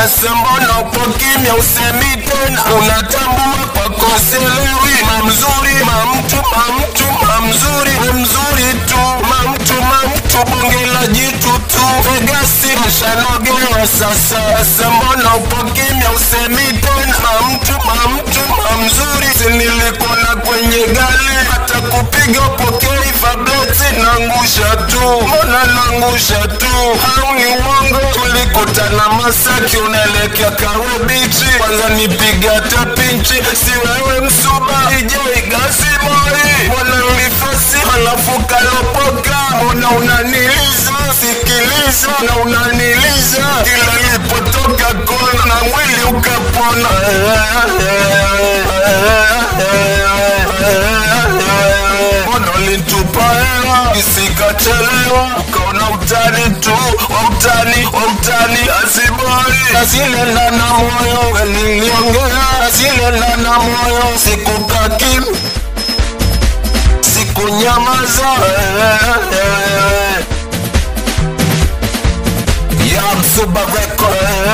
Sambona upo kimya usemi tena, unatambua kwa koselewi. Mamzuri, mamtu, mamzuri, mzuri tu. Mamtu, bonge la jitu tu. Fegasi mshanogewa sasa. Sambona upo kimya usemi tena, mamtu, mamzuri. Sinilikuona kwenye gali, hata kupiga pokei fableti nangusha tu. Mbona nangusha tu, hauni uongo. Tulikutana Masaki unaelekea Kawe bichi, kwanza nipiga tapinchi, si wewe msuba ijai gasi moi. Mbona ulifasi halafu kalopoka, mbona unaniliza, sikiliza na unaniliza. Kila lipotoka kona na mwili ukapona. Mbona ulinitupa hewa, isikachelewa, ukaona utani tu, utani asiboi. Asilenda na moyo, niliongea, asilenda na moyo. Sikukaa kimya, sikunyamaza. Ya Msuba Record.